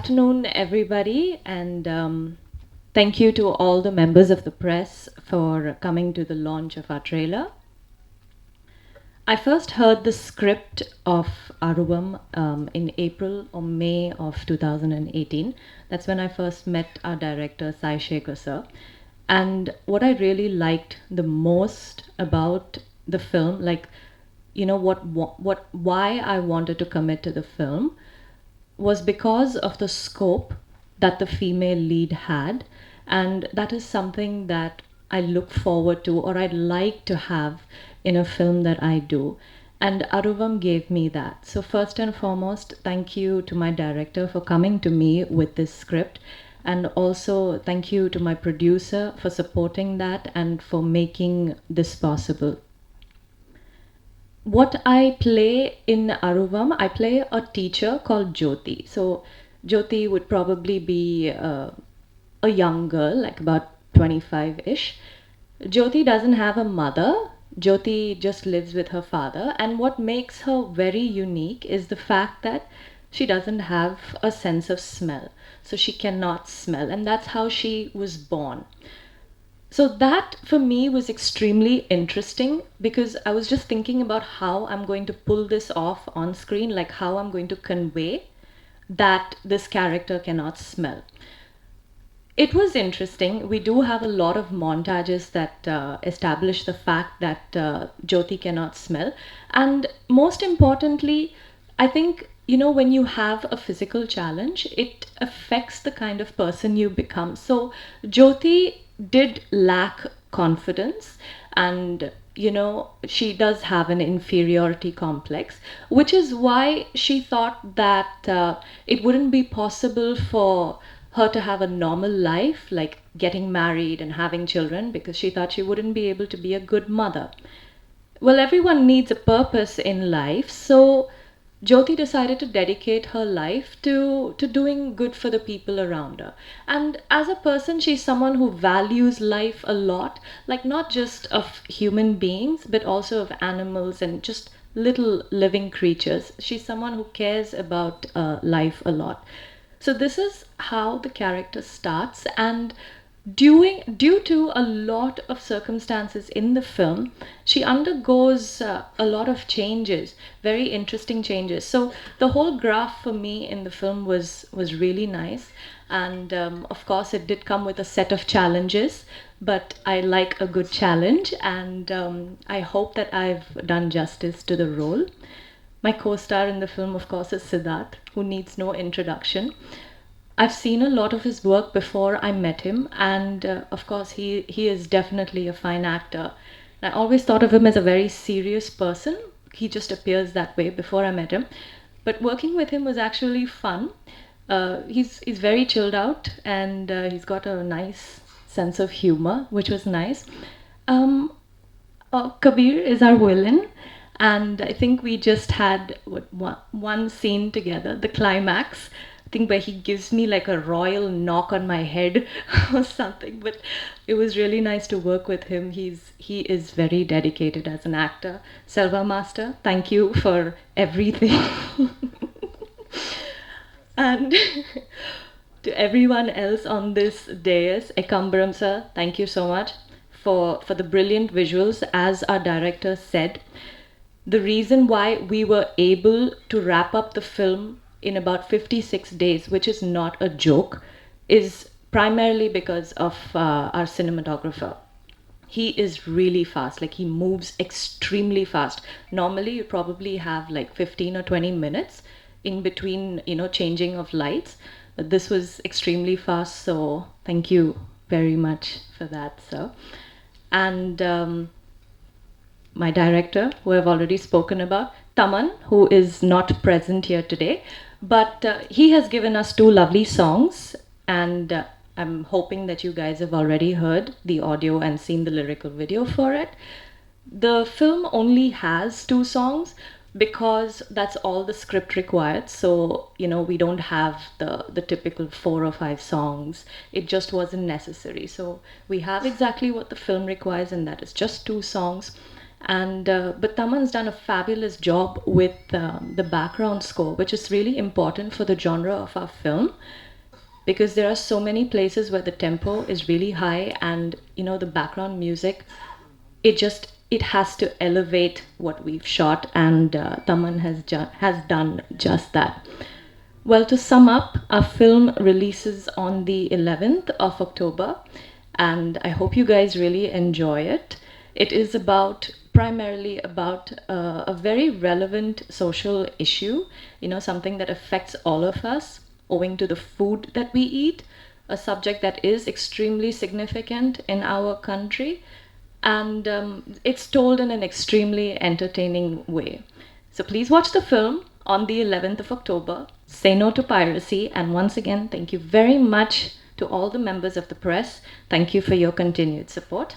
afternoon, everybody, and thank you to all the members of the press for coming to the launch of our trailer. I first heard the script of Aruvam in April or May of 2018. That's when I first met our director, Sai Shekhar sir. And what I really liked the most about the film, like, you know, why I wanted to commit to the film was because of the scope that the female lead had, and that is something that I look forward to, or I'd like to have in a film that I do. And Aruvam gave me that. So first and foremost, thank you to my director for coming to me with this script, and also thank you to my producer for supporting that and for making this possible. What I play in Aruvam, I play a teacher called Jyoti. So Jyoti would probably be a young girl, like about 25-ish. Jyoti doesn't have a mother. Jyoti just lives with her father. And what makes her very unique is the fact that she doesn't have a sense of smell. So she cannot smell. And that's how she was born. So that for me was extremely interesting because I was just thinking about how I'm going to pull this off on screen, like how I'm going to convey that this character cannot smell. It was interesting. We do have a lot of montages that establish the fact that Jyoti cannot smell. And most importantly, I think, you know, when you have a physical challenge, it affects the kind of person you become. So Jyoti did lack confidence, and you know, she does have an inferiority complex, which is why she thought that it wouldn't be possible for her to have a normal life, like getting married and having children, because she thought she wouldn't be able to be a good mother. Well, everyone needs a purpose in life, so Jyoti decided to dedicate her life to doing good for the people around her. And as a person, she's someone who values life a lot, like not just of human beings, but also of animals and just little living creatures. She's someone who cares about life a lot. So this is how the character starts, and due to a lot of circumstances in the film, she undergoes a lot of changes, very interesting changes. So the whole graph for me in the film was really nice, and of course it did come with a set of challenges. But I like a good challenge, and I hope that I've done justice to the role. My co-star in the film, of course, is Siddharth, who needs no introduction. I've seen a lot of his work before I met him, and of course, he is definitely a fine actor. I always thought of him as a very serious person. He just appears that way before I met him. But working with him was actually fun. He's very chilled out, and he's got a nice sense of humor, which was nice. Um, Kabir is our villain, and I think we just had one scene together, the climax. I think where he gives me like a royal knock on my head or something. But it was really nice to work with him. He is very dedicated as an actor. Selva Master, thank you for everything. And to everyone else on this dais, Ekambaram sir, thank you so much for the brilliant visuals. As our director said, the reason why we were able to wrap up the film in about 56 days, which is not a joke, is primarily because of our cinematographer. He is really fast, like he moves extremely fast. Normally you probably have like 15 or 20 minutes in between, you know, changing of lights, but this was extremely fast, so thank you very much for that, sir. And my director, who I've already spoken about, Taman, who is not present here today, but he has given us two lovely songs, and I'm hoping that you guys have already heard the audio and seen the lyrical video for it. The film only has two songs because that's all the script required. So, you know, we don't have the typical 4 or 5 songs. It just wasn't necessary. So we have exactly what the film requires, and that is just 2 songs. And but Taman's done a fabulous job with the background score, which is really important for the genre of our film, because there are so many places where the tempo is really high, and the background music, it has to elevate what we've shot, and Taman has done just that. Well, to sum up, our film releases on the 11th of October, and I hope you guys really enjoy it. It is primarily about a very relevant social issue, something that affects all of us owing to the food that we eat, a subject that is extremely significant in our country, and it's told in an extremely entertaining way. So please watch the film on the 11th of October. Say no to piracy. And once again, thank you very much to all the members of the press. Thank you for your continued support.